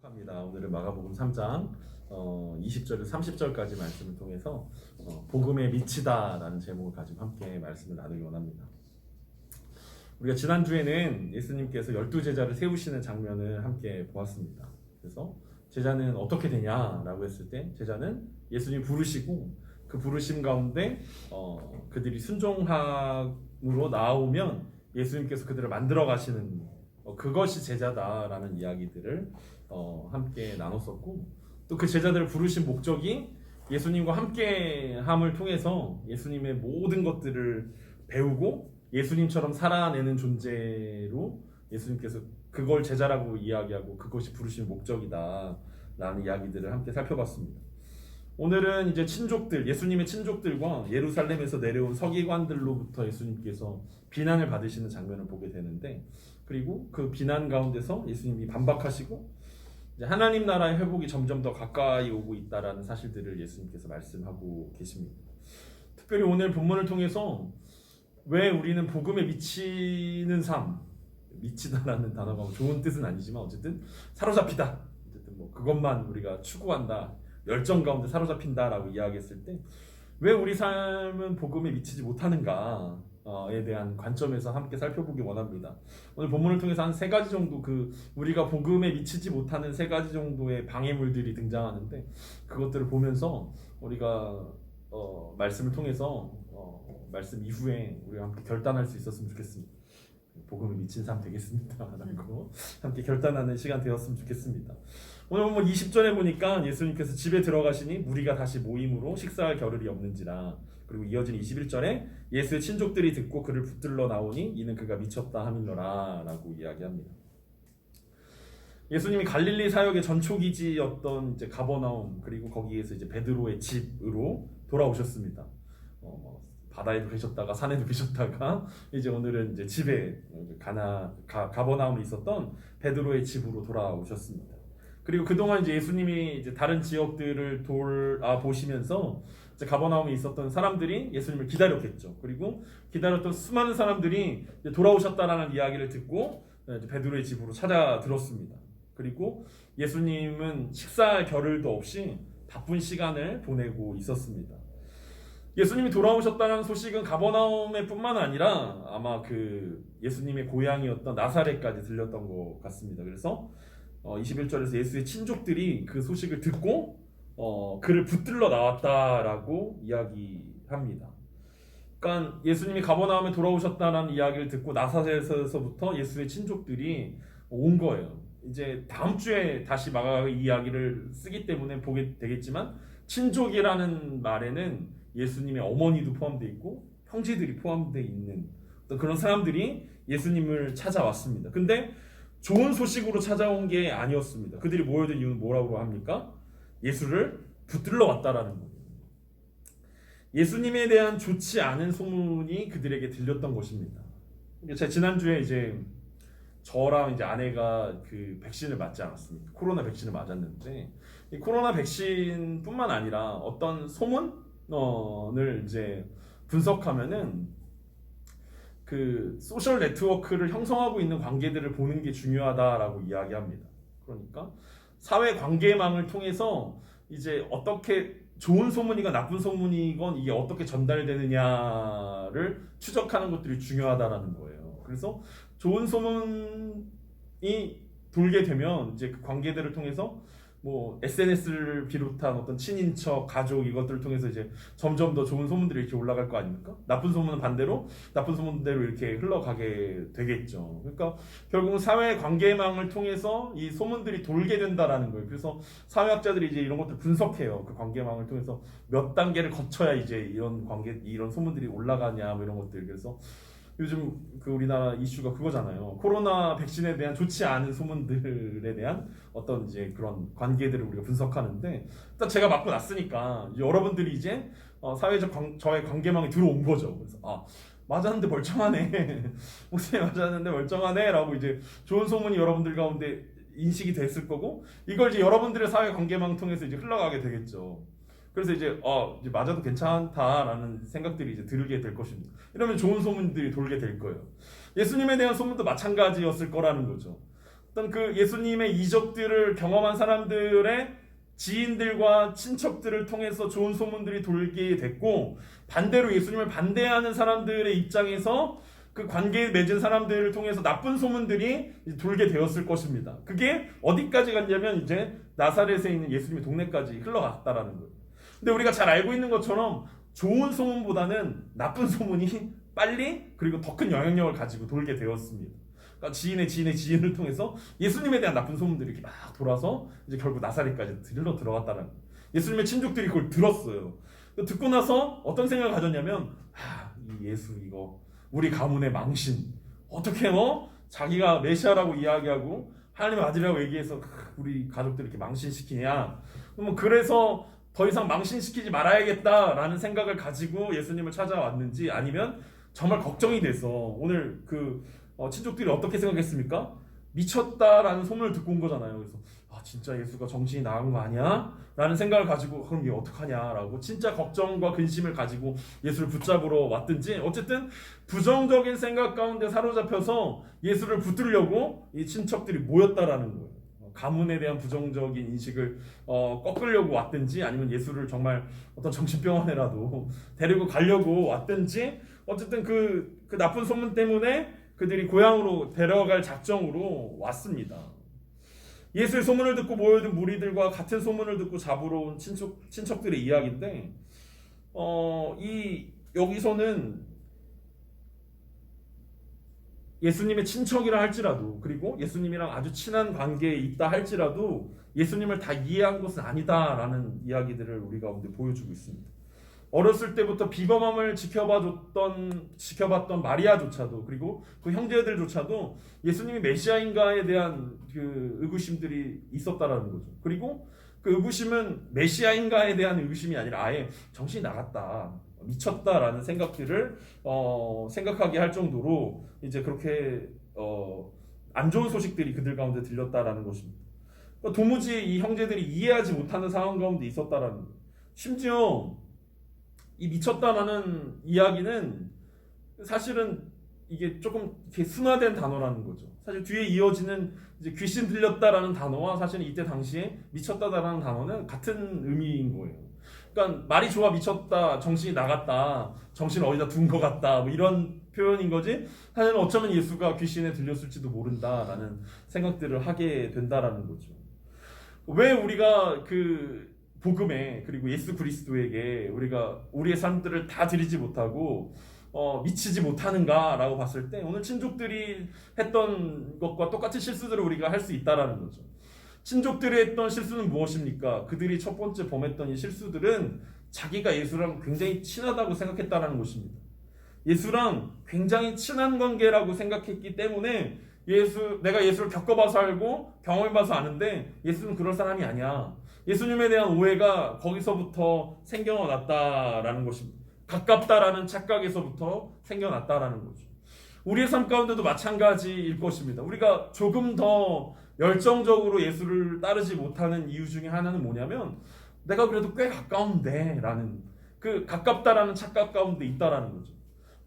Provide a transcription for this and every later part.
합니다. 오늘은 마가복음 3장 20절에서 30절까지 말씀을 통해서 복음에 미치다라는 제목을 가지고 함께 말씀을 나누기 원합니다. 우리가 지난주에는 예수님께서 12제자를 세우시는 장면을 함께 보았습니다. 그래서 제자는 어떻게 되냐라고 했을 때 제자는 예수님 부르시고 그 부르심 가운데 그들이 순종함으로 나오면 예수님께서 그들을 만들어 가시는 그것이 제자다라는 이야기들을 함께 나눴었고, 또 그 제자들을 부르신 목적이 예수님과 함께함을 통해서 예수님의 모든 것들을 배우고 예수님처럼 살아내는 존재로 예수님께서 그걸 제자라고 이야기하고 그것이 부르신 목적이다라는 이야기들을 함께 살펴봤습니다. 오늘은 이제 친족들, 예수님의 친족들과 예루살렘에서 내려온 서기관들로부터 예수님께서 비난을 받으시는 장면을 보게 되는데, 그리고 그 비난 가운데서 예수님이 반박하시고 이제 하나님 나라의 회복이 점점 더 가까이 오고 있다라는 사실들을 예수님께서 말씀하고 계십니다. 특별히 오늘 본문을 통해서 왜 우리는 복음에 미치는 삶, 미치다라는 단어가 좋은 뜻은 아니지만 어쨌든 사로잡히다, 어쨌든 뭐 그것만 우리가 추구한다, 열정 가운데 사로잡힌다라고 이야기했을 때 왜 우리 삶은 복음에 미치지 못하는가에 대한 관점에서 함께 살펴보기 원합니다. 오늘 본문을 통해서 한 3가지 정도 우리가 복음에 미치지 못하는 3가지 정도의 방해물들이 등장하는데, 그것들을 보면서 우리가 말씀을 통해서 말씀 이후에 우리가 함께 결단할 수 있었으면 좋겠습니다. 복음에 미친 삶 되겠습니다라고 함께 결단하는 시간 되었으면 좋겠습니다. 오늘 보면 20절에 보니까 예수님께서 집에 들어가시니 무리가 다시 모임으로 식사할 겨를이 없는지라. 그리고 이어진 21절에 예수의 친족들이 듣고 그를 붙들러 나오니 이는 그가 미쳤다 함일러라 라고 이야기합니다. 예수님이 갈릴리 사역의 전초기지였던 이제 가버나움, 그리고 거기에서 이제 베드로의 집으로 돌아오셨습니다. 바다에도 계셨다가 산에도 계셨다가 이제 오늘은 이제 집에 가버나움에 있었던 베드로의 집으로 돌아오셨습니다. 그리고 그동안 이제 예수님이 이제 다른 지역들을 돌아보시면서 이제 가버나움에 있었던 사람들이 예수님을 기다렸겠죠. 그리고 기다렸던 수많은 사람들이 이제 돌아오셨다라는 이야기를 듣고 이제 베드로의 집으로 찾아들었습니다. 그리고 예수님은 식사할 겨를도 없이 바쁜 시간을 보내고 있었습니다. 예수님이 돌아오셨다는 소식은 가버나움에 뿐만 아니라 아마 예수님의 고향이었던 나사렛까지 들렸던 것 같습니다. 그래서 21절에서 예수의 친족들이 그 소식을 듣고 그를 붙들러 나왔다라고 이야기합니다. 그러니까 예수님이 가버나움에 돌아오셨다는 이야기를 듣고 나사렛에서부터 예수의 친족들이 온 거예요. 이제 다음 주에 다시 마가 이야기를 쓰기 때문에 보게 되겠지만, 친족이라는 말에는 예수님의 어머니도 포함되어 있고 형제들이 포함되어 있는 그런 사람들이 예수님을 찾아왔습니다. 근데 좋은 소식으로 찾아온 게 아니었습니다. 그들이 모여든 이유는 뭐라고 합니까? 예수를 붙들러 왔다라는 거예요. 예수님에 대한 좋지 않은 소문이 그들에게 들렸던 것입니다. 제가 지난주에 이제 저랑 이제 아내가 백신을 맞지 않았습니까? 코로나 백신을 맞았는데, 이 코로나 백신뿐만 아니라 어떤 소문을 이제 분석하면은 소셜 네트워크를 형성하고 있는 관계들을 보는 게 중요하다라고 이야기합니다. 그러니까 사회 관계망을 통해서 이제 어떻게 좋은 소문이건 나쁜 소문이건 이게 어떻게 전달되느냐를 추적하는 것들이 중요하다라는 거예요. 그래서 좋은 소문이 돌게 되면 이제 그 관계들을 통해서 뭐 SNS를 비롯한 어떤 친인척, 가족 이것들을 통해서 이제 점점 더 좋은 소문들이 이렇게 올라갈 거 아닙니까? 나쁜 소문은 반대로 나쁜 소문대로 이렇게 흘러가게 되겠죠. 그러니까 결국은 사회 관계망을 통해서 이 소문들이 돌게 된다라는 거예요. 그래서 사회학자들이 이제 이런 것들 분석해요. 그 관계망을 통해서 몇 단계를 거쳐야 이제 이런 소문들이 올라가냐 뭐 이런 것들. 그래서 요즘 우리나라 이슈가 그거잖아요. 코로나 백신에 대한 좋지 않은 소문들에 대한 어떤 이제 그런 관계들을 우리가 분석하는데, 일단 제가 맞고 났으니까 여러분들이 이제 사회적 저의 관계망에 들어온 거죠. 그래서 맞았는데 멀쩡하네. 목사님 맞았는데 멀쩡하네라고 이제 좋은 소문이 여러분들 가운데 인식이 됐을 거고, 이걸 이제 여러분들의 사회 관계망 통해서 이제 흘러가게 되겠죠. 그래서 이제 맞아도 괜찮다라는 생각들이 이제 들게 될 것입니다. 이러면 좋은 소문들이 돌게 될 거예요. 예수님에 대한 소문도 마찬가지였을 거라는 거죠. 어떤 그 예수님의 이적들을 경험한 사람들의 지인들과 친척들을 통해서 좋은 소문들이 돌게 됐고, 반대로 예수님을 반대하는 사람들의 입장에서 그 관계에 맺은 사람들을 통해서 나쁜 소문들이 돌게 되었을 것입니다. 그게 어디까지 갔냐면 이제 나사렛에 있는 예수님의 동네까지 흘러갔다라는 거예요. 근데 우리가 잘 알고 있는 것처럼 좋은 소문보다는 나쁜 소문이 빨리 그리고 더 큰 영향력을 가지고 돌게 되었습니다. 그러니까 지인의 지인을 통해서 예수님에 대한 나쁜 소문들이 이렇게 막 돌아서 이제 결국 나사렛까지 들러 들어갔다는 거예요. 예수님의 친족들이 그걸 들었어요. 듣고 나서 어떤 생각을 가졌냐면, 이 예수 이거 우리 가문의 망신, 어떻게 자기가 메시아라고 이야기하고 하나님의 아들이라고 얘기해서 우리 가족들 이렇게 망신시키냐. 그래서 더 이상 망신시키지 말아야겠다라는 생각을 가지고 예수님을 찾아왔는지, 아니면 정말 걱정이 돼서 오늘 친족들이 어떻게 생각했습니까? 미쳤다라는 소문을 듣고 온 거잖아요. 그래서 진짜 예수가 정신이 나간 거 아니야? 라는 생각을 가지고 그럼 이게 어떡하냐라고 진짜 걱정과 근심을 가지고 예수를 붙잡으러 왔든지, 어쨌든 부정적인 생각 가운데 사로잡혀서 예수를 붙들려고 이 친척들이 모였다라는 거예요. 가문에 대한 부정적인 인식을 꺾으려고 왔든지, 아니면 예수를 정말 어떤 정신병원에라도 데리고 가려고 왔든지, 어쨌든 그 나쁜 소문 때문에 그들이 고향으로 데려갈 작정으로 왔습니다. 예수의 소문을 듣고 모여든 무리들과 같은 소문을 듣고 잡으러 온 친척들의 이야기인데, 여기서는 예수님의 친척이라 할지라도, 그리고 예수님이랑 아주 친한 관계에 있다 할지라도 예수님을 다 이해한 것은 아니다라는 이야기들을 우리 가운데 보여주고 있습니다. 어렸을 때부터 비범함을 지켜봤던 마리아조차도, 그리고 그 형제들조차도 예수님이 메시아인가에 대한 그 의구심들이 있었다라는 거죠. 그리고 그 의구심은 메시아인가에 대한 의구심이 아니라 아예 정신이 나갔다, 미쳤다라는 생각들을 생각하게 할 정도로 이제 그렇게 안 좋은 소식들이 그들 가운데 들렸다라는 것입니다. 그러니까 도무지 이 형제들이 이해하지 못하는 상황 가운데 있었다라는 거예요. 심지어 이 미쳤다라는 이야기는 사실은 이게 조금 이렇게 순화된 단어라는 거죠. 사실 뒤에 이어지는 이제 귀신 들렸다라는 단어와 사실은 이때 당시에 미쳤다라는 단어는 같은 의미인 거예요. 그러니까 말이 좋아 미쳤다, 정신이 나갔다, 정신을 어디다 둔 것 같다, 이런 표현인 거지, 사실은 어쩌면 예수가 귀신에 들렸을지도 모른다라는 생각들을 하게 된다라는 거죠. 왜 우리가 복음에, 그리고 예수 그리스도에게 우리가 우리의 삶들을 다 드리지 못하고 미치지 못하는가라고 봤을 때, 오늘 친족들이 했던 것과 똑같은 실수들을 우리가 할 수 있다라는 거죠. 친족들이 했던 실수는 무엇입니까? 그들이 첫 번째 범했던 이 실수들은 자기가 예수랑 굉장히 친하다고 생각했다는 것입니다. 예수랑 굉장히 친한 관계라고 생각했기 때문에 내가 예수를 겪어봐서 알고 경험해봐서 아는데 예수는 그럴 사람이 아니야, 예수님에 대한 오해가 거기서부터 생겨났다라는 것입니다. 가깝다라는 착각에서부터 생겨났다라는 거죠. 우리의 삶 가운데도 마찬가지일 것입니다. 우리가 조금 더 열정적으로 예수를 따르지 못하는 이유 중에 하나는 뭐냐면, 내가 그래도 꽤 가까운데 라는 그 가깝다라는 착각 가운데 있다라는 거죠.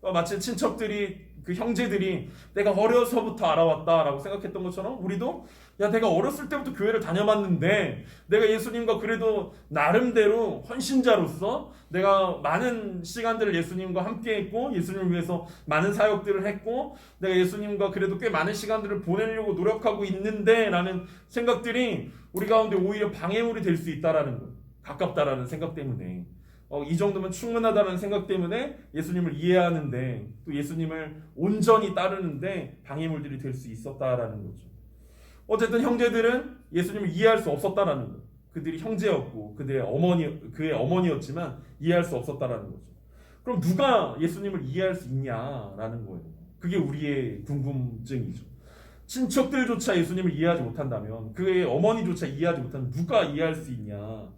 마치 친척들이, 그 형제들이 내가 어려서부터 알아왔다라고 생각했던 것처럼, 우리도 내가 어렸을 때부터 교회를 다녀봤는데 내가 예수님과 그래도 나름대로 헌신자로서 내가 많은 시간들을 예수님과 함께 했고, 예수님을 위해서 많은 사역들을 했고, 내가 예수님과 그래도 꽤 많은 시간들을 보내려고 노력하고 있는데 라는 생각들이 우리 가운데 오히려 방해물이 될 수 있다라는 거예요. 가깝다라는 생각 때문에, 이 정도면 충분하다는 생각 때문에 예수님을 이해하는데, 또 예수님을 온전히 따르는데 방해물들이 될 수 있었다라는 거죠. 어쨌든 형제들은 예수님을 이해할 수 없었다라는 거예요. 그들이 형제였고 그의 어머니였지만 이해할 수 없었다라는 거죠. 그럼 누가 예수님을 이해할 수 있냐라는 거예요. 그게 우리의 궁금증이죠. 친척들조차 예수님을 이해하지 못한다면, 그의 어머니조차 이해하지 못하면 누가 이해할 수 있냐.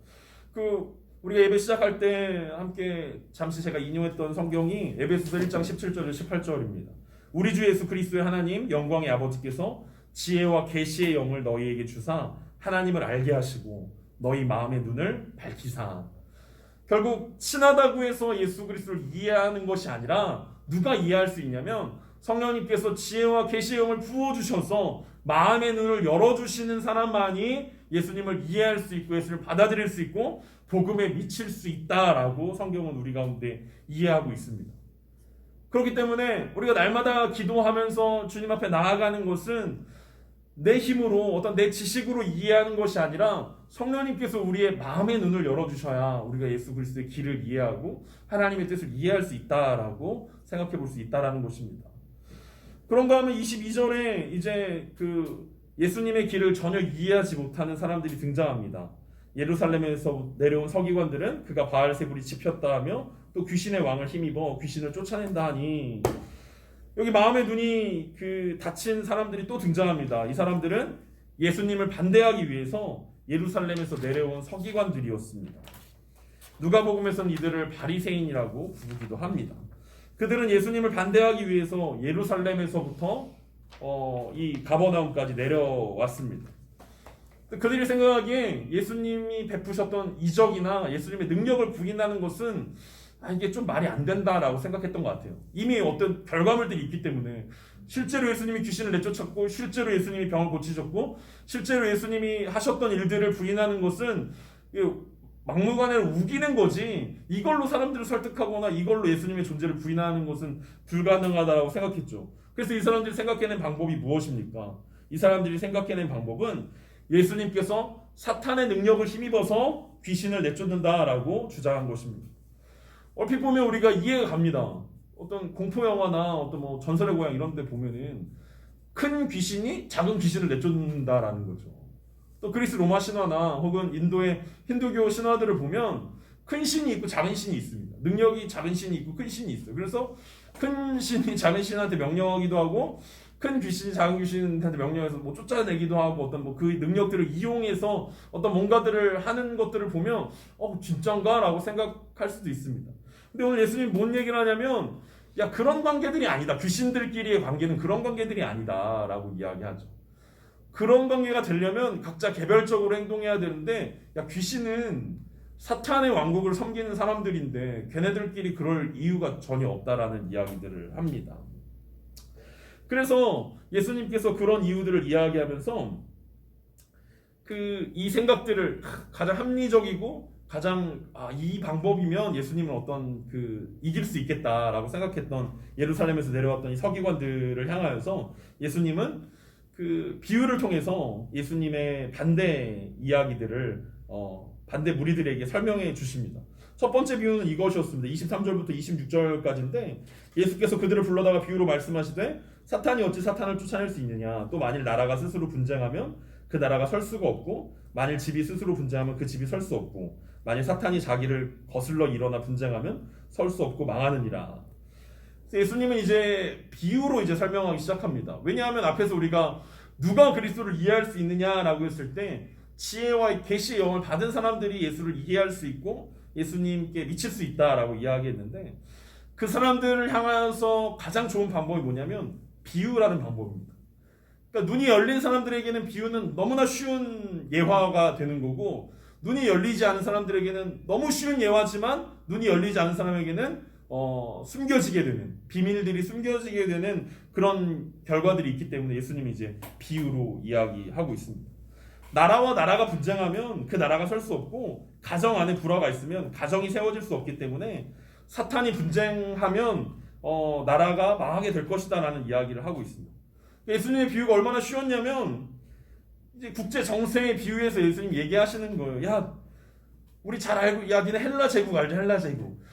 우리가 예배 시작할 때 함께 잠시 제가 인용했던 성경이 에베소서 1장 17절 18절입니다. 우리 주 예수 그리스도의 하나님 영광의 아버지께서 지혜와 계시의 영을 너희에게 주사 하나님을 알게 하시고 너희 마음의 눈을 밝히사. 결국 친하다고 해서 예수 그리스도를 이해하는 것이 아니라 누가 이해할 수 있냐면, 성령님께서 지혜와 계시의 영을 부어주셔서 마음의 눈을 열어주시는 사람만이 예수님을 이해할 수 있고 예수님을 받아들일 수 있고 복음에 미칠 수 있다라고 성경은 우리 가운데 이해하고 있습니다. 그렇기 때문에 우리가 날마다 기도하면서 주님 앞에 나아가는 것은 내 힘으로 어떤 내 지식으로 이해하는 것이 아니라 성령님께서 우리의 마음의 눈을 열어주셔야 우리가 예수 그리스도의 길을 이해하고 하나님의 뜻을 이해할 수 있다라고 생각해 볼 수 있다라는 것입니다. 그런가 하면 22절에 이제 그 예수님의 길을 전혀 이해하지 못하는 사람들이 등장합니다. 예루살렘에서 내려온 서기관들은 그가 바알세불이 집혔다 하며 또 귀신의 왕을 힘입어 귀신을 쫓아낸다 하니 여기 마음의 눈이 그 닫힌 사람들이 또 등장합니다. 이 사람들은 예수님을 반대하기 위해서 예루살렘에서 내려온 서기관들이었습니다. 누가복음에서는 이들을 바리새인이라고 부르기도 합니다. 그들은 예수님을 반대하기 위해서 예루살렘에서부터 이 가버나움까지 내려왔습니다. 그들이 생각하기에 예수님이 베푸셨던 이적이나 예수님의 능력을 부인하는 것은 이게 좀 말이 안 된다라고 생각했던 것 같아요. 이미 어떤 결과물들이 있기 때문에 실제로 예수님이 귀신을 내쫓았고 실제로 예수님이 병을 고치셨고 실제로 예수님이 하셨던 일들을 부인하는 것은 막무가내로 우기는 거지 이걸로 사람들을 설득하거나 이걸로 예수님의 존재를 부인하는 것은 불가능하다고 생각했죠. 그래서 이 사람들이 생각해낸 방법이 무엇입니까? 이 사람들이 생각해낸 방법은 예수님께서 사탄의 능력을 힘입어서 귀신을 내쫓는다라고 주장한 것입니다. 얼핏 보면 우리가 이해가 갑니다. 어떤 공포 영화나 어떤 뭐 전설의 고향 이런 데 보면은 큰 귀신이 작은 귀신을 내쫓는다라는 거죠. 또 그리스 로마 신화나 혹은 인도의 힌두교 신화들을 보면 큰 신이 있고 작은 신이 있습니다. 능력이 작은 신이 있고 큰 신이 있어요. 그래서 큰 신이 작은 신한테 명령하기도 하고 큰 귀신이 작은 귀신한테 명령해서 뭐 쫓아내기도 하고 어떤 뭐 그 능력들을 이용해서 어떤 뭔가들을 하는 것들을 보면 진짠가? 라고 생각할 수도 있습니다. 근데 오늘 예수님이 뭔 얘기를 하냐면 그런 관계들이 아니다. 귀신들끼리의 관계는 그런 관계들이 아니다 라고 이야기하죠. 그런 관계가 되려면 각자 개별적으로 행동해야 되는데 귀신은 사탄의 왕국을 섬기는 사람들인데 걔네들끼리 그럴 이유가 전혀 없다라는 이야기들을 합니다. 그래서 예수님께서 그런 이유들을 이야기하면서 이 생각들을 가장 합리적이고 가장 이 방법이면 예수님은 어떤 이길 수 있겠다라고 생각했던 예루살렘에서 내려왔던 이 서기관들을 향하여서 예수님은 비유를 통해서 예수님의 반대 이야기들을 반대 무리들에게 설명해 주십니다. 첫 번째 비유는 이것이었습니다. 23절부터 26절까지인데 예수께서 그들을 불러다가 비유로 말씀하시되 사탄이 어찌 사탄을 쫓아낼 수 있느냐 또 만일 나라가 스스로 분쟁하면 그 나라가 설 수가 없고 만일 집이 스스로 분쟁하면 그 집이 설 수 없고 만일 사탄이 자기를 거슬러 일어나 분쟁하면 설 수 없고 망하느니라. 예수님은 이제 비유로 이제 설명하기 시작합니다. 왜냐하면 앞에서 우리가 누가 그리스도를 이해할 수 있느냐라고 했을 때 지혜와 계시의 영을 받은 사람들이 예수를 이해할 수 있고 예수님께 미칠 수 있다라고 이야기했는데 그 사람들을 향해서 가장 좋은 방법이 뭐냐면 비유라는 방법입니다. 그러니까 눈이 열린 사람들에게는 비유는 너무나 쉬운 예화가 되는 거고 눈이 열리지 않은 사람들에게는 너무 쉬운 예화지만 눈이 열리지 않은 사람에게는 숨겨지게 되는 비밀들이 숨겨지게 되는 그런 결과들이 있기 때문에 예수님이 이제 비유로 이야기하고 있습니다. 나라와 나라가 분쟁하면 그 나라가 설 수 없고 가정 안에 불화가 있으면 가정이 세워질 수 없기 때문에 사탄이 분쟁하면 나라가 망하게 될 것이다 라는 이야기를 하고 있습니다. 예수님의 비유가 얼마나 쉬웠냐면 이제 국제 정세의 비유에서 예수님 얘기하시는 거예요. 우리 잘 알고 니네 헬라 제국 알죠? 헬라 제국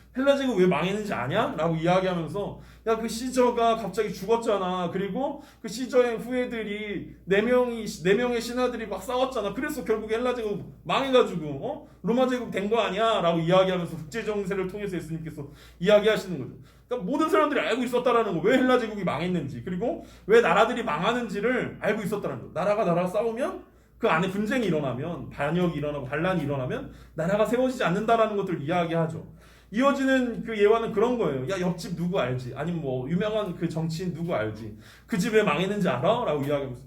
왜 망했는지 아냐? 라고 이야기하면서 그 시저가 갑자기 죽었잖아. 그리고 그 시저의 후예들이 네 명의 신하들이 막 싸웠잖아. 그래서 결국 헬라 제국 망해가지고 로마 제국 된 거 아니야? 라고 이야기하면서 국제 정세를 통해서 예수님께서 이야기하시는 거죠. 그러니까 모든 사람들이 알고 있었다라는 거. 왜 헬라 제국이 망했는지 그리고 왜 나라들이 망하는지를 알고 있었다는 거. 나라가 싸우면 그 안에 분쟁이 일어나면 반역이 일어나고 반란이 일어나면 나라가 세워지지 않는다라는 것들을 이야기하죠. 이어지는 그 예화는 그런 거예요. 옆집 누구 알지? 아니면 뭐 유명한 그 정치인 누구 알지? 그 집 왜 망했는지 알아? 라고 이야기하면서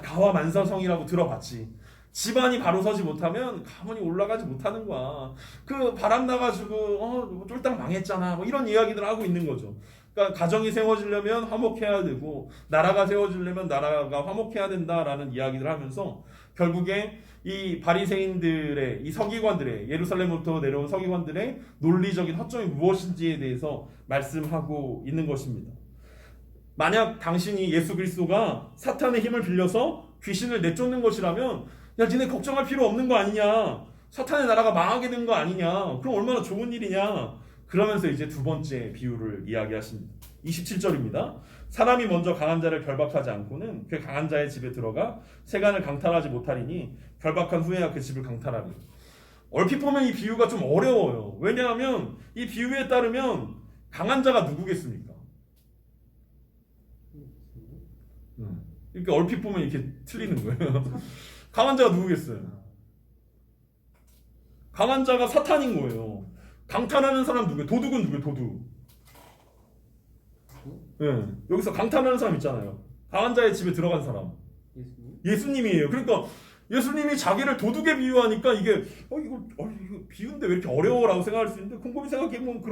가와 만사성이라고 들어봤지. 집안이 바로 서지 못하면 가문이 올라가지 못하는 거야. 그 바람 나가지고 쫄딱 망했잖아. 뭐 이런 이야기들 하고 있는 거죠. 그러니까 가정이 세워지려면 화목해야 되고 나라가 세워지려면 나라가 화목해야 된다라는 이야기를 하면서 결국에 이 바리새인들의 이 서기관들의 예루살렘부터 내려온 서기관들의 논리적인 허점이 무엇인지에 대해서 말씀하고 있는 것입니다. 만약 당신이 예수 그리스도가 사탄의 힘을 빌려서 귀신을 내쫓는 것이라면 야 니네 걱정할 필요 없는 거 아니냐, 사탄의 나라가 망하게 된 거 아니냐, 그럼 얼마나 좋은 일이냐. 그러면서 이제 두 번째 비유를 이야기하십니다. 27절입니다. 사람이 먼저 강한 자를 결박하지 않고는 그 강한 자의 집에 들어가 세간을 강탈하지 못하리니 결박한 후에야 그 집을 강탈하리. 얼핏 보면 이 비유가 좀 어려워요. 왜냐하면 이 비유에 따르면 강한 자가 누구겠습니까? 그러니까 얼핏 보면 이렇게 틀리는 거예요. 강한 자가 누구겠어요? 강한 자가 사탄인 거예요. 강탈하는 사람 누구예요? 도둑은 누구예요? 도둑. 네. 여기서 강탈하는 사람 있잖아요. 강한 자의 집에 들어간 사람. 예수님이에요. 그러니까 예수님이 자기를 도둑에 비유하니까 이게 이거 비유인데 왜 이렇게 어려워라고 생각할 수 있는데 곰곰이 생각해보면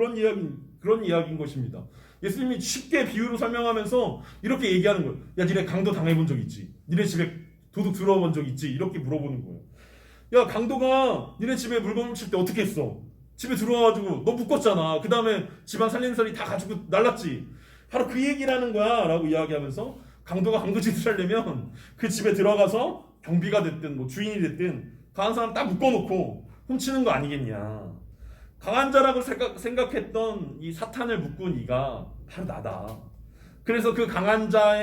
그런 이야기인 것입니다. 예수님이 쉽게 비유로 설명하면서 이렇게 얘기하는 거예요. 야 니네 강도 당해본 적 있지? 니네 집에 도둑 들어본 적 있지? 이렇게 물어보는 거예요. 야 강도가 니네 집에 물건 훔칠 때 어떻게 했어? 집에 들어와가지고 너 묶었잖아. 그 다음에 집안 살림살이 다 가지고 날랐지. 바로 그 얘기라는 거야 라고 이야기하면서 강도가 강도짓을 하려면 그 집에 들어가서 경비가 됐든 뭐 주인이 됐든 강한 사람 딱 묶어놓고 훔치는 거 아니겠냐. 강한 자라고 생각했던 이 사탄을 묶은 이가 바로 나다. 그래서 그 강한 자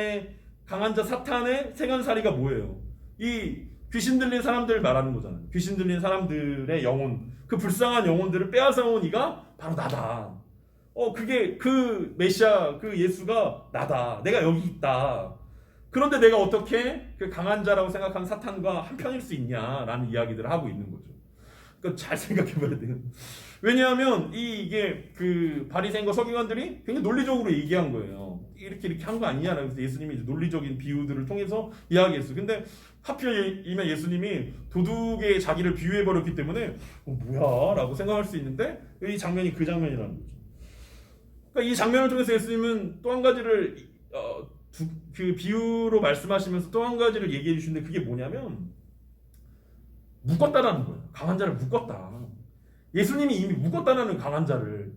사탄의 세간살이가 뭐예요? 이 귀신 들린 사람들 말하는 거잖아요. 귀신 들린 사람들의 영혼, 그 불쌍한 영혼들을 빼앗아온 이가 바로 나다. 그게 그 메시아, 그 예수가 나다. 내가 여기 있다. 그런데 내가 어떻게 그 강한 자라고 생각하는 사탄과 한편일 수 있냐라는 이야기들을 하고 있는 거죠. 그러니까 잘 생각해봐야 돼요. 왜냐하면 이게 그 바리새인과 서기관들이 굉장히 논리적으로 얘기한 거예요. 이렇게 한 거 아니냐라고 해서 예수님이 이제 논리적인 비유들을 통해서 이야기했어요. 근데 하필이면 예수님이 도둑의 자기를 비유해버렸기 때문에 뭐야? 라고 생각할 수 있는데 이 장면이 그 장면이라는 거죠. 그러니까 이 장면을 통해서 예수님은 또 한 가지를 그 비유로 말씀하시면서 또 한 가지를 얘기해 주시는데 그게 뭐냐면 묶었다라는 거예요. 강한 자를 묶었다. 예수님이 이미 묶었다라는 강한 자를,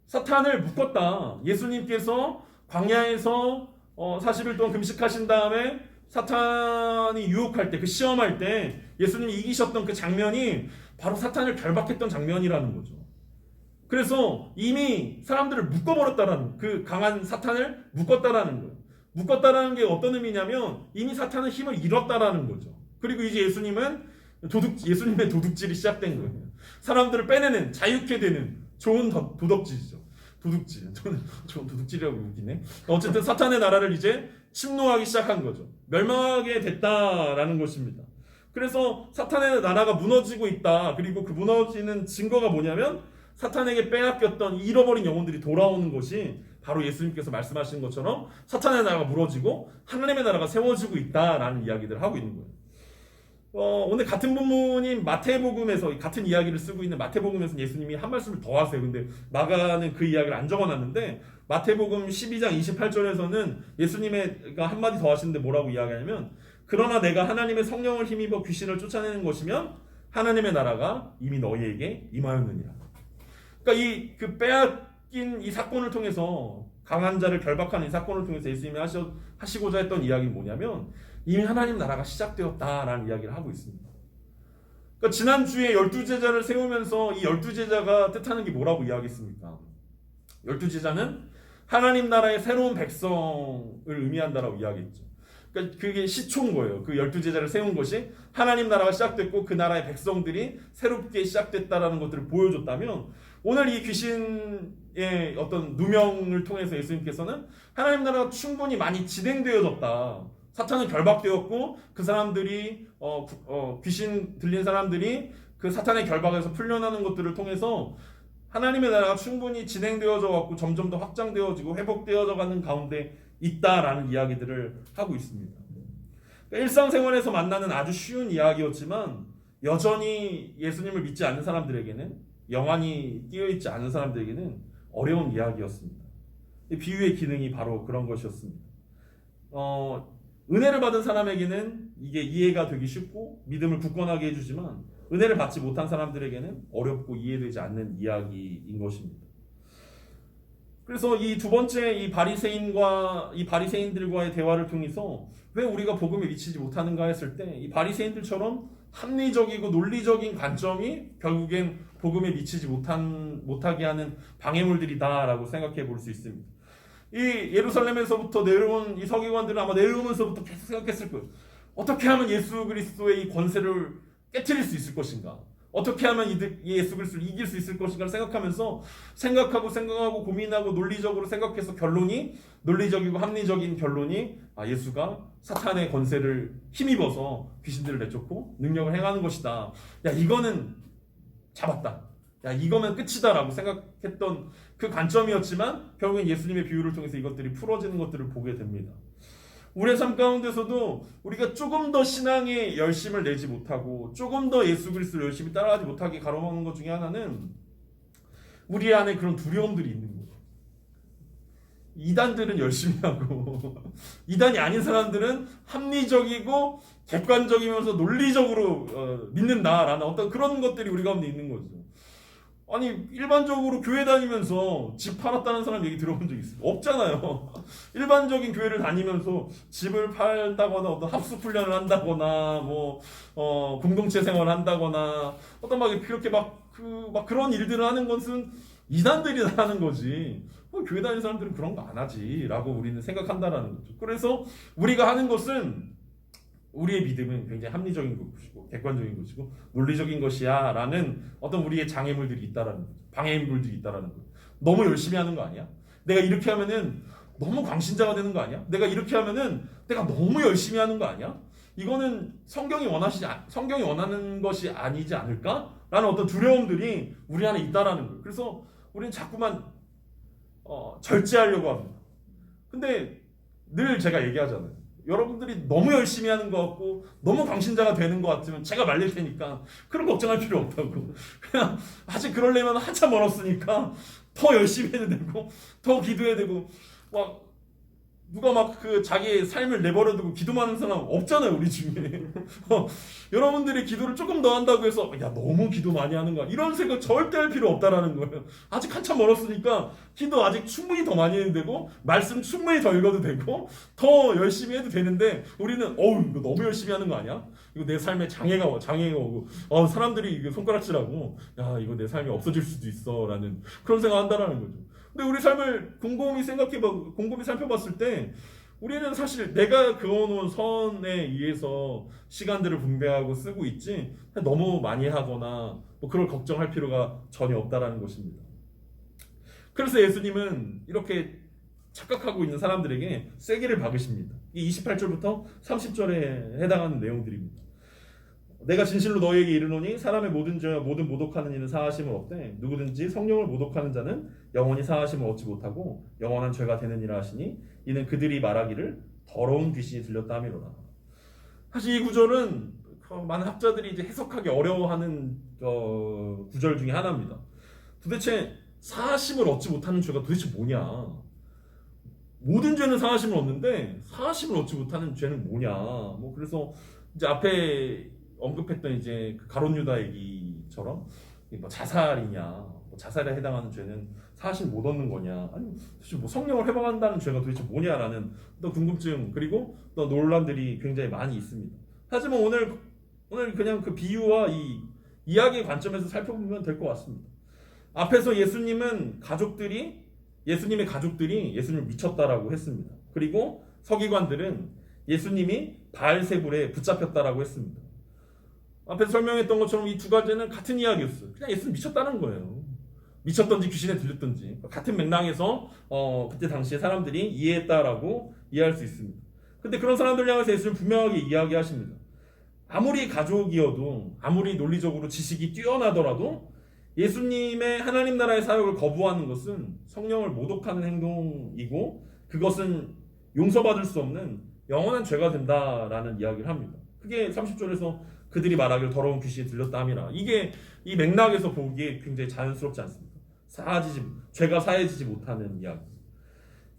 사탄을 묶었다. 예수님께서 광야에서 40일 동안 금식하신 다음에 사탄이 유혹할 때, 그 시험할 때 예수님이 이기셨던 그 장면이 바로 사탄을 결박했던 장면이라는 거죠. 그래서 이미 사람들을 묶어버렸다라는, 그 강한 사탄을 묶었다라는 거예요. 묶었다라는 게 어떤 의미냐면 이미 사탄은 힘을 잃었다라는 거죠. 그리고 이제 예수님의 도둑질이 시작된 거예요. 사람들을 빼내는, 자유케 되는 좋은 도덕질이죠. 도둑질. 좋은 도둑질이라고 웃기네. 어쨌든 사탄의 나라를 이제 침노하기 시작한 거죠. 멸망하게 됐다라는 것입니다. 그래서 사탄의 나라가 무너지고 있다. 그리고 그 무너지는 증거가 뭐냐면 사탄에게 빼앗겼던 잃어버린 영혼들이 돌아오는 것이 바로 예수님께서 말씀하신 것처럼 사탄의 나라가 무너지고 하나님의 나라가 세워지고 있다라는 이야기들을 하고 있는 거예요. 오늘 같은 본문인 마태복음에서 같은 이야기를 쓰고 있는 마태복음에서 예수님이 한 말씀을 더 하세요. 근데 마가는 그 이야기를 안 적어놨는데 마태복음 12장 28절에서는 예수님가 한마디 더 하시는데 뭐라고 이야기하냐면 그러나 내가 하나님의 성령을 힘입어 귀신을 쫓아내는 것이면 하나님의 나라가 이미 너희에게 임하였느니라. 그러니까 그 빼앗긴 이 사건을 통해서 강한 자를 결박하는 이 사건을 통해서 예수님이 하시고자 했던 이야기는 뭐냐면 이미 하나님 나라가 시작되었다라는 이야기를 하고 있습니다. 그러니까 지난주에 12제자를 세우면서 이 12제자가 뜻하는 게 뭐라고 이야기했습니까? 12제자는 하나님 나라의 새로운 백성을 의미한다라고 이야기했죠. 그러니까 그게 시초인 거예요. 그 12제자를 세운 것이 하나님 나라가 시작됐고 그 나라의 백성들이 새롭게 시작됐다라는 것들을 보여줬다면 오늘 이 귀신의 어떤 누명을 통해서 예수님께서는 하나님 나라가 충분히 많이 진행되어졌다. 사탄은 결박되었고 그 사람들이 귀신 들린 사람들이 그 사탄의 결박에서 풀려나는 것들을 통해서 하나님의 나라가 충분히 진행되어져 갖고 점점 더 확장되어지고 회복되어져 가는 가운데 있다라는 이야기들을 하고 있습니다. 그러니까 일상생활에서 만나는 아주 쉬운 이야기였지만 여전히 예수님을 믿지 않는 사람들에게는, 영안이 끼어있지 않은 사람들에게는 어려운 이야기였습니다. 이 비유의 기능이 바로 그런 것이었습니다. 은혜를 받은 사람에게는 이게 이해가 되기 쉽고 믿음을 굳건하게 해주지만 은혜를 받지 못한 사람들에게는 어렵고 이해되지 않는 이야기인 것입니다. 그래서 이 두 번째 이 바리새인들과의 대화를 통해서 왜 우리가 복음에 미치지 못하는가 했을 때 이 바리새인들처럼 합리적이고 논리적인 관점이 결국엔 복음에 미치지 못하게 하는 방해물들이다라고 생각해 볼 수 있습니다. 이 예루살렘에서부터 내려온 이 서기관들은 아마 내려오면서부터 계속 생각했을 거예요. 어떻게 하면 예수 그리스도의 이 권세를 깨트릴 수 있을 것인가? 어떻게 하면 예수 그리스도를 이길 수 있을 것인가를 생각하면서 생각하고 고민하고 논리적으로 생각해서 논리적이고 합리적인 결론이 예수가 사탄의 권세를 힘입어서 귀신들을 내쫓고 능력을 행하는 것이다. 야, 이거는 잡았다. 야, 이거면 끝이다라고 생각했던 그 관점이었지만 결국엔 예수님의 비유를 통해서 이것들이 풀어지는 것들을 보게 됩니다. 우리의 삶 가운데서도 우리가 조금 더 신앙에 열심을 내지 못하고 조금 더 예수 그리스도를 열심히 따라가지 못하게 가로막는 것 중에 하나는 우리 안에 그런 두려움들이 있는 거예요. 이단들은 열심히 하고 이단이 아닌 사람들은 합리적이고 객관적이면서 논리적으로 믿는다라는 어떤 그런 것들이 우리 가운데 있는 거죠. 아니 일반적으로 교회 다니면서 집 팔았다는 사람 얘기 들어본 적 있어요? 없잖아요. 일반적인 교회를 다니면서 집을 팔다거나 어떤 합숙 훈련을 한다거나 공동체 생활을 한다거나 어떤 그렇게 그런 일들을 하는 것은 이단들이 하는 거지. 교회 다니는 사람들은 그런 거 안 하지라고 우리는 생각한다라는 거죠. 그래서 우리가 하는 것은 우리의 믿음은 굉장히 합리적인 것이고 객관적인 것이고 논리적인 것이야 라는 어떤 우리의 장애물들이 있다라는 거죠. 방해물들이 있다라는 거죠. 너무 열심히 하는 거 아니야? 내가 이렇게 하면은 너무 광신자가 되는 거 아니야? 내가 이렇게 하면은 내가 너무 열심히 하는 거 아니야? 이거는 성경이 원하는 것이 아니지 않을까? 라는 어떤 두려움들이 우리 안에 있다라는 거예요. 그래서 우리는 자꾸만 절제하려고 합니다. 근데 늘 제가 얘기하잖아요. 여러분들이 너무 열심히 하는 것 같고 너무 광신자가 되는 것 같으면 제가 말릴 테니까 그런 걱정할 필요 없다고. 그냥 아직 그러려면 한참 멀었으니까 더 열심히 해도 되고 더 기도해야 되고 누가 자기의 삶을 내버려두고 기도하는 사람 없잖아요, 우리 중에. 여러분들이 기도를 조금 더 한다고 해서 야 너무 기도 많이 하는 거야 이런 생각 절대 할 필요 없다라는 거예요. 아직 한참 멀었으니까 기도 아직 충분히 더 많이 해도 되고 말씀 충분히 더 읽어도 되고 더 열심히 해도 되는데 우리는 이거 너무 열심히 하는 거 아니야? 이거 내 삶에 장애가 오고 사람들이 이거 손가락질하고 야 이거 내 삶이 없어질 수도 있어라는 그런 생각 한다라는 거죠. 근데 우리 삶을 곰곰이 살펴봤을 때 우리는 사실 내가 그어놓은 선에 의해서 시간들을 분배하고 쓰고 있지 너무 많이 하거나 그걸 걱정할 필요가 전혀 없다라는 것입니다. 그래서 예수님은 이렇게 착각하고 있는 사람들에게 세게를 박으십니다. 이 28절부터 30절에 해당하는 내용들입니다. 내가 진실로 너희에게 이르노니 사람의 모든 죄와 모든 모독하는 이는 사하심을 얻되 누구든지 성령을 모독하는 자는 영원히 사하심을 얻지 못하고 영원한 죄가 되느니라 하시니 이는 그들이 말하기를 더러운 귀신이 들렸다 함이로라. 사실 이 구절은 많은 학자들이 이제 해석하기 어려워하는 구절 중에 하나입니다. 도대체 사하심을 얻지 못하는 죄가 도대체 뭐냐? 모든 죄는 사하심을 얻는데 사하심을 얻지 못하는 죄는 뭐냐? 그래서 이제 앞에 언급했던 이제 가룟 유다 얘기처럼 자살이냐, 자살에 해당하는 죄는 사하심 못 얻는 거냐, 아니 도대체 성령을 회방한다는 죄가 도대체 뭐냐라는 또 궁금증 그리고 또 논란들이 굉장히 많이 있습니다. 하지만 오늘 그냥 그 비유와 이 이야기의 관점에서 살펴보면 될 것 같습니다. 앞에서 예수님의 가족들이 예수님을 미쳤다라고 했습니다. 그리고 서기관들은 예수님이 바알세불에 붙잡혔다라고 했습니다. 앞에서 설명했던 것처럼 이 두 가지는 같은 이야기였어요. 그냥 예수는 미쳤다는 거예요. 미쳤던지 귀신에 들렸던지 같은 맥락에서 그때 당시에 사람들이 이해했다라고 이해할 수 있습니다. 근데 그런 사람들 향해서 예수는 분명하게 이야기하십니다. 아무리 가족이어도 아무리 논리적으로 지식이 뛰어나더라도 예수님의 하나님 나라의 사역을 거부하는 것은 성령을 모독하는 행동이고 그것은 용서받을 수 없는 영원한 죄가 된다라는 이야기를 합니다. 그게 30절에서 그들이 말하기를 더러운 귀신이 들렸다 함이라. 이게 이 맥락에서 보기에 굉장히 자연스럽지 않습니다. 죄가 사해지지 못하는 이야기.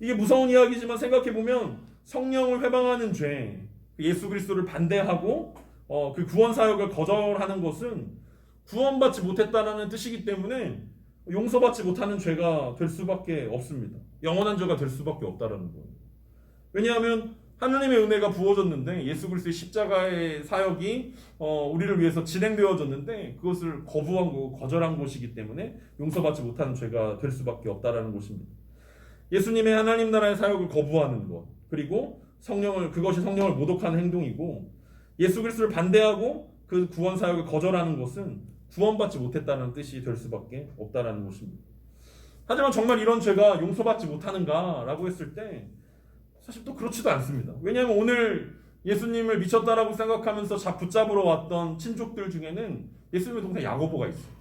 이게 무서운 이야기지만 생각해보면 성령을 회방하는 죄, 예수 그리스도를 반대하고 그 구원 사역을 거절하는 것은 구원받지 못했다는 뜻이기 때문에 용서받지 못하는 죄가 될 수밖에 없습니다. 영원한 죄가 될 수밖에 없다라는 거예요. 왜냐하면 하나님의 은혜가 부어졌는데 예수 그리스도의 십자가의 사역이 우리를 위해서 진행되어졌는데 그것을 거부한 거, 거절한 것이기 때문에 용서받지 못하는 죄가 될 수밖에 없다라는 것입니다. 예수님의 하나님 나라의 사역을 거부하는 것, 그리고 그것이 성령을 모독하는 행동이고, 예수 그리스도를 반대하고 그 구원 사역을 거절하는 것은 구원받지 못했다는 뜻이 될 수밖에 없다라는 것입니다. 하지만 정말 이런 죄가 용서받지 못하는가라고 했을 때 사실 또 그렇지도 않습니다. 왜냐하면 오늘 예수님을 미쳤다라고 생각하면서 붙잡으러 왔던 친족들 중에는 예수님의 동생 야고보가 있어요.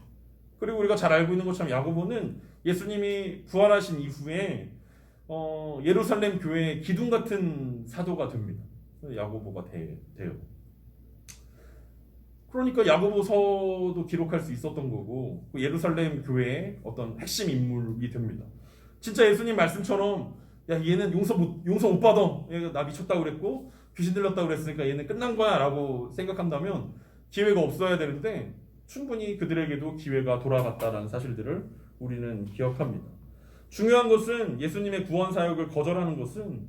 그리고 우리가 잘 알고 있는 것처럼 야고보는 예수님이 부활하신 이후에 예루살렘 교회의 기둥 같은 사도가 됩니다. 야고보가 돼요. 그러니까 야고보서도 기록할 수 있었던 거고, 예루살렘 교회의 어떤 핵심 인물이 됩니다. 진짜 예수님 말씀처럼 야 얘는 용서 못 받아, 얘가 나 미쳤다고 그랬고 귀신 들렸다고 그랬으니까 얘는 끝난 거야 라고 생각한다면 기회가 없어야 되는데 충분히 그들에게도 기회가 돌아갔다는 사실들을 우리는 기억합니다. 중요한 것은 예수님의 구원 사역을 거절하는 것은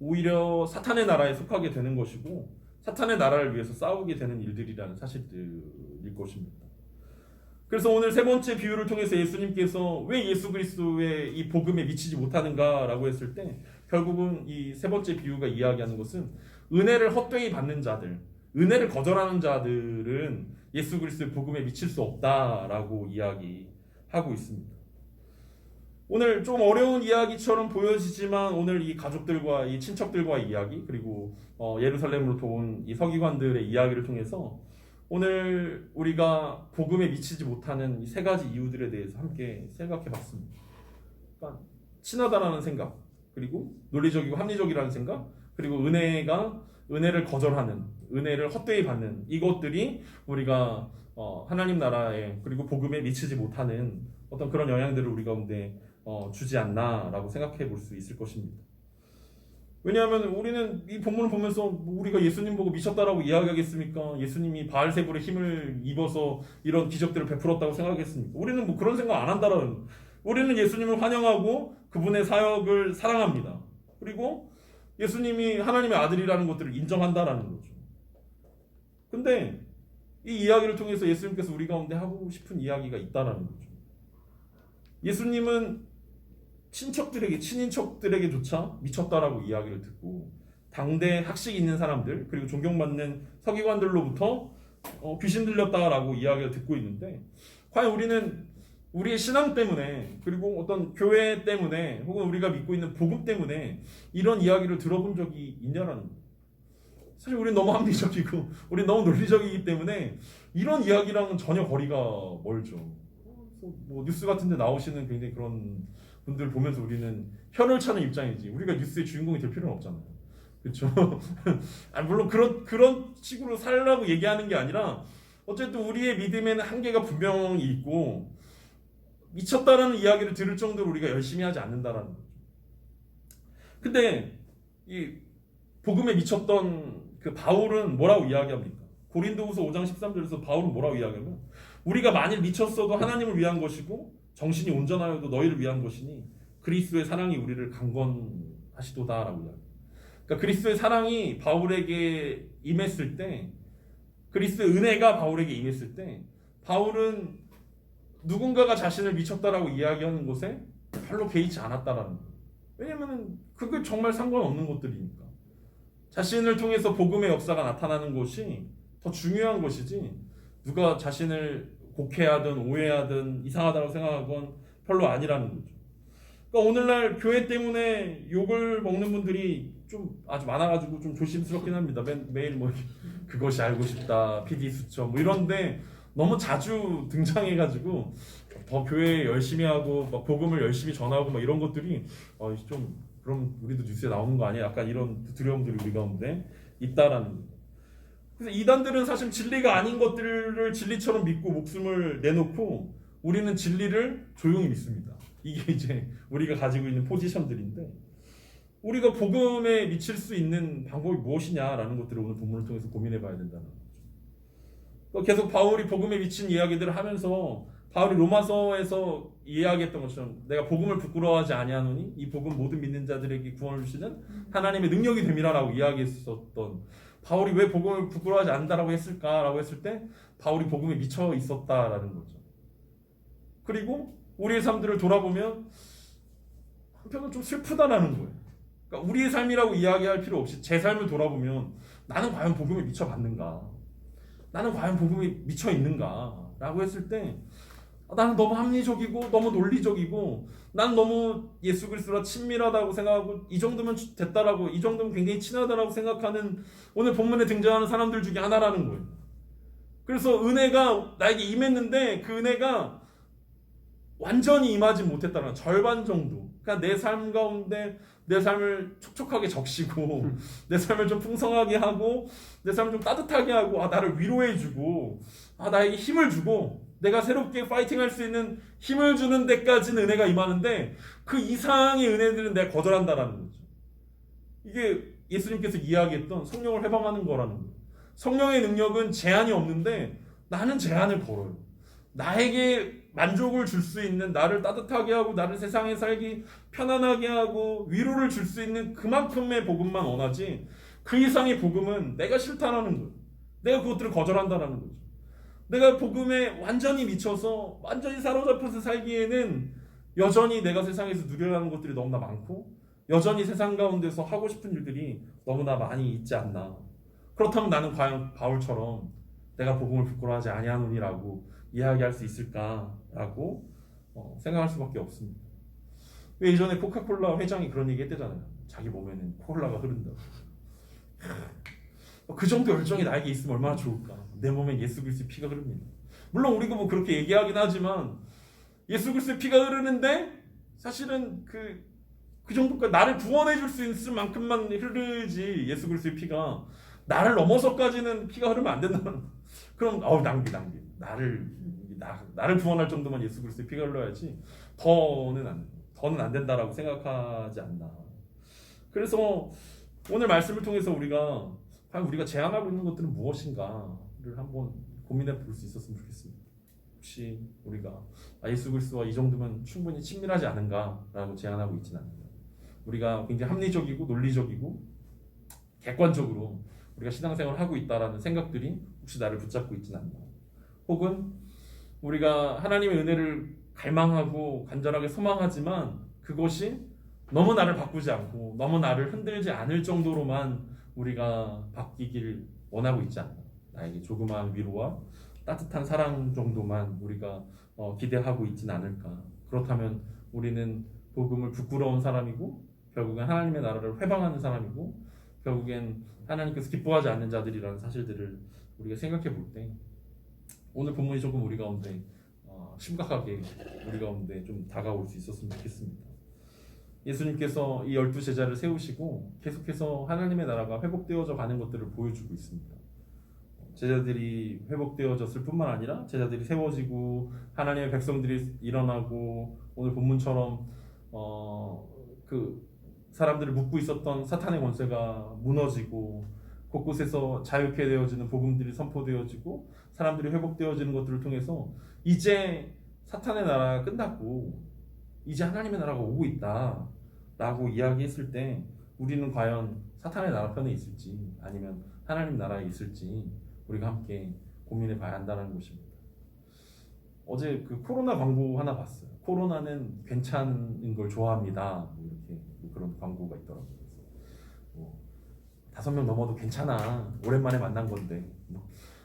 오히려 사탄의 나라에 속하게 되는 것이고 사탄의 나라를 위해서 싸우게 되는 일들이라는 사실들일 것입니다. 그래서 오늘 세 번째 비유를 통해서 예수님께서 왜 예수 그리스도의 이 복음에 미치지 못하는가라고 했을 때 결국은 이 세 번째 비유가 이야기하는 것은 은혜를 헛되이 받는 자들, 은혜를 거절하는 자들은 예수 그리스도의 복음에 미칠 수 없다라고 이야기하고 있습니다. 오늘 좀 어려운 이야기처럼 보여지지만 오늘 이 가족들과 이 친척들과의 이야기, 그리고 예루살렘으로부터 온 이 서기관들의 이야기를 통해서 오늘 우리가 복음에 미치지 못하는 이 세 가지 이유들에 대해서 함께 생각해 봤습니다. 그러니까 친하다라는 생각, 그리고 논리적이고 합리적이라는 생각, 그리고 은혜를 거절하는, 은혜를 헛되이 받는 이것들이 우리가 하나님 나라에 그리고 복음에 미치지 못하는 어떤 그런 영향들을 우리 가운데 주지 않나라고 생각해 볼 수 있을 것입니다. 왜냐하면 우리는 이 본문을 보면서 우리가 예수님 보고 미쳤다라고 이야기하겠습니까? 예수님이 바알세불의 힘을 입어서 이런 기적들을 베풀었다고 생각하겠습니까? 우리는 뭐 그런 생각 안 한다라는, 우리는 예수님을 환영하고 그분의 사역을 사랑합니다. 그리고 예수님이 하나님의 아들이라는 것들을 인정한다라는 거죠. 근데 이 이야기를 통해서 예수님께서 우리 가운데 하고 싶은 이야기가 있다라는 거죠. 예수님은 친인척들에게조차 미쳤다라고 이야기를 듣고 당대 학식 있는 사람들 그리고 존경받는 서기관들로부터 귀신 들렸다라고 이야기를 듣고 있는데 과연 우리는 우리의 신앙 때문에 그리고 어떤 교회 때문에 혹은 우리가 믿고 있는 복음 때문에 이런 이야기를 들어본 적이 있냐라는 거예요. 사실 우리는 너무 합리적이고 우리는 너무 논리적이기 때문에 이런 이야기랑은 전혀 거리가 멀죠. 뭐 뉴스 같은 데 나오시는 굉장히 그런 분들 보면서 우리는 혀를 차는 입장이지 우리가 뉴스의 주인공이 될 필요는 없잖아요. 그렇죠? 물론 그런 식으로 살라고 얘기하는 게 아니라 어쨌든 우리의 믿음에는 한계가 분명히 있고 미쳤다라는 이야기를 들을 정도로 우리가 열심히 하지 않는다라는 거죠. 근데 이 복음에 미쳤던 그 바울은 뭐라고 이야기합니까? 고린도후서 5장 13절에서 바울은 뭐라고 이야기하면 우리가 만일 미쳤어도 하나님을 위한 것이고 정신이 온전하여도 너희를 위한 것이니 그리스도의 사랑이 우리를 강건하시도다라고 이야기합니다. 그러니까 그리스도의 사랑이 바울에게 임했을 때, 그리스도의 은혜가 바울에게 임했을 때 바울은 누군가가 자신을 미쳤다라고 이야기하는 것에 별로 개의치 않았다라는 거예요. 왜냐하면 그게 정말 상관없는 것들이니까. 자신을 통해서 복음의 역사가 나타나는 것이 더 중요한 것이지 누가 자신을 곡해하든 오해하든 이상하다고 생각하건 별로 아니라는 거죠. 그러니까 오늘날 교회 때문에 욕을 먹는 분들이 좀 아주 많아가지고 좀 조심스럽긴 합니다. 매일 뭐 그것이 알고 싶다, PD 수첩 뭐 이런데 너무 자주 등장해가지고 더 교회 열심히 하고 막 복음을 열심히 전하고 막 이런 것들이 좀 그럼 우리도 뉴스에 나오는 거 아니야? 약간 이런 두려움들이 우리 가운데 있다라는 거예요. 그래서 이단들은 사실 진리가 아닌 것들을 진리처럼 믿고 목숨을 내놓고 우리는 진리를 조용히 믿습니다. 이게 이제 우리가 가지고 있는 포지션들인데 우리가 복음에 미칠 수 있는 방법이 무엇이냐라는 것들을 오늘 본문을 통해서 고민해 봐야 된다는 거죠. 계속 바울이 복음에 미친 이야기들을 하면서 바울이 로마서에서 이야기했던 것처럼 내가 복음을 부끄러워하지 아니하노니 이 복음 모든 믿는 자들에게 구원을 주시는 하나님의 능력이 됨이라라고 이야기했었던 바울이 왜 복음을 부끄러워하지 않는다라고 했을까라고 했을 때 바울이 복음에 미쳐 있었다라는 거죠. 그리고 우리의 삶들을 돌아보면 한편은 좀 슬프다라는 거예요. 그러니까 우리의 삶이라고 이야기할 필요 없이 제 삶을 돌아보면 나는 과연 복음에 미쳐 봤는가? 나는 과연 복음에 미쳐 있는가? 라고 했을 때 나는 너무 합리적이고 너무 논리적이고 난 너무 예수 그리스도와 친밀하다고 생각하고 이 정도면 됐다라고 이 정도면 굉장히 친하다라고 생각하는 오늘 본문에 등장하는 사람들 중에 하나라는 거예요. 그래서 은혜가 나에게 임했는데 그 은혜가 완전히 임하지 못했다는 절반 정도. 그러니까 내 삶 가운데 내 삶을 촉촉하게 적시고 내 삶을 좀 풍성하게 하고 내 삶을 좀 따뜻하게 하고 나를 위로해주고 나에게 힘을 주고 내가 새롭게 파이팅할 수 있는 힘을 주는 데까지는 은혜가 임하는데 그 이상의 은혜들은 내가 거절한다라는 거죠. 이게 예수님께서 이야기했던 성령을 해방하는 거라는 거예요. 성령의 능력은 제한이 없는데 나는 제한을 걸어요. 나에게 만족을 줄 수 있는, 나를 따뜻하게 하고 나를 세상에 살기 편안하게 하고 위로를 줄 수 있는 그만큼의 복음만 원하지 그 이상의 복음은 내가 싫다라는 거예요. 내가 그것들을 거절한다라는 거죠. 내가 복음에 완전히 미쳐서 완전히 사로잡혀서 살기에는 여전히 내가 세상에서 누려야 하는 것들이 너무나 많고 여전히 세상 가운데서 하고 싶은 일들이 너무나 많이 있지 않나. 그렇다면 나는 과연 바울처럼 내가 복음을 부끄러워하지 아니하노니라고 이야기할 수 있을까라고 생각할 수밖에 없습니다. 왜 예전에 코카콜라 회장이 그런 얘기 했대잖아요. 자기 몸에는 콜라가 흐른다고. 그 정도 열정이 나에게 있으면 얼마나 좋을까. 내 몸에 예수 그리스도의 피가 흐릅니다. 물론 우리가 뭐 그렇게 얘기하긴 하지만 예수 그리스도의 피가 흐르는데 사실은 그 정도까지 나를 구원해 줄 수 있을 만큼만 흐르지 예수 그리스도의 피가 나를 넘어서까지는 피가 흐르면 안 된다는. 그럼 낭비. 나를 구원할 정도만 예수 그리스도의 피가 흘러야지 더는 안 된다라고 생각하지 않나. 그래서 오늘 말씀을 통해서 과연 우리가 제안하고 있는 것들은 무엇인가를 한번 고민해 볼 수 있었으면 좋겠습니다. 혹시 우리가 예수 그리스도와 이 정도면 충분히 친밀하지 않은가라고 제안하고 있지는 않는가. 우리가 굉장히 합리적이고 논리적이고 객관적으로 우리가 신앙생활을 하고 있다라는 생각들이 혹시 나를 붙잡고 있지는 않나. 혹은 우리가 하나님의 은혜를 갈망하고 간절하게 소망하지만 그것이 너무 나를 바꾸지 않고 너무 나를 흔들지 않을 정도로만 우리가 바뀌길 원하고 있지 않나. 나에게 조그마한 위로와 따뜻한 사랑 정도만 우리가 기대하고 있지는 않을까. 그렇다면 우리는 복음을 부끄러운 사람이고 결국엔 하나님의 나라를 회방하는 사람이고 결국엔 하나님께서 기뻐하지 않는 자들이라는 사실들을 우리가 생각해 볼 때 오늘 본문이 조금 우리 가운데 심각하게 우리 가운데 좀 다가올 수 있었으면 좋겠습니다. 예수님께서 이 12제자를 세우시고 계속해서 하나님의 나라가 회복되어져 가는 것들을 보여주고 있습니다. 제자들이 회복되어졌을 뿐만 아니라 제자들이 세워지고 하나님의 백성들이 일어나고 오늘 본문처럼 그 사람들을 묶고 있었던 사탄의 권세가 무너지고 곳곳에서 자유케 되어지는 복음들이 선포되어지고 사람들이 회복되어지는 것들을 통해서 이제 사탄의 나라가 끝났고 이제 하나님의 나라가 오고 있다 라고 이야기했을 때 우리는 과연 사탄의 나라 편에 있을지 아니면 하나님 나라에 있을지 우리가 함께 고민해 봐야 한다는 것입니다. 어제 그 코로나 광고 하나 봤어요. 코로나는 괜찮은 걸 좋아합니다. 이렇게 그런 광고가 있더라고요. 그래서 5명 넘어도 괜찮아. 오랜만에 만난 건데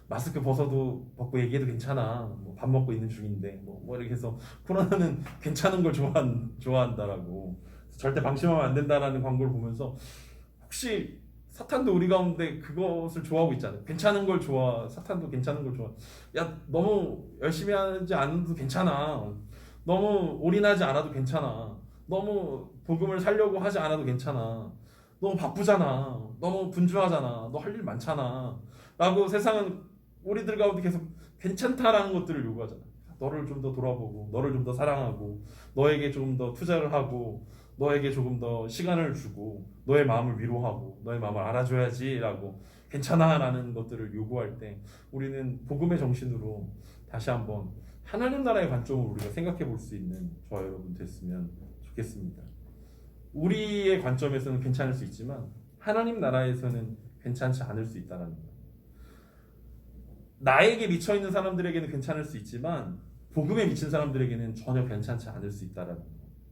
마스크 벗고 얘기해도 괜찮아. 밥 먹고 있는 중인데 이렇게 해서 코로나는 괜찮은 걸 좋아한다라고 절대 방심하면 안 된다라는 광고를 보면서 혹시 사탄도 우리 가운데 그것을 좋아하고 있잖아요. 괜찮은 걸 좋아. 사탄도 괜찮은 걸 좋아. 야, 너무 열심히 하지 않아도 괜찮아. 너무 올인하지 않아도 괜찮아. 너무 복음을 살려고 하지 않아도 괜찮아. 너무 바쁘잖아. 너무 분주하잖아. 너 할 일 많잖아. 라고 세상은 우리들 가운데 계속 괜찮다라는 것들을 요구하잖아. 너를 좀 더 돌아보고 너를 좀 더 사랑하고 너에게 좀 더 투자를 하고 너에게 조금 더 시간을 주고 너의 마음을 위로하고 너의 마음을 알아줘야지라고 괜찮아라는 것들을 요구할 때 우리는 복음의 정신으로 다시 한번 하나님 나라의 관점으로 우리가 생각해 볼 수 있는 저와 여러분 됐으면 좋겠습니다. 우리의 관점에서는 괜찮을 수 있지만 하나님 나라에서는 괜찮지 않을 수 있다는 것. 나에게 미쳐 있는 사람들에게는 괜찮을 수 있지만 복음에 미친 사람들에게는 전혀 괜찮지 않을 수 있다는 것.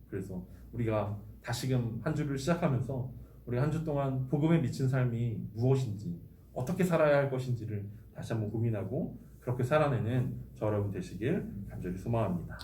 그래서 우리가 다시금 한 주를 시작하면서 우리 한 주 동안 복음에 미친 삶이 무엇인지 어떻게 살아야 할 것인지를 다시 한번 고민하고 그렇게 살아내는 저 여러분 되시길 간절히 소망합니다.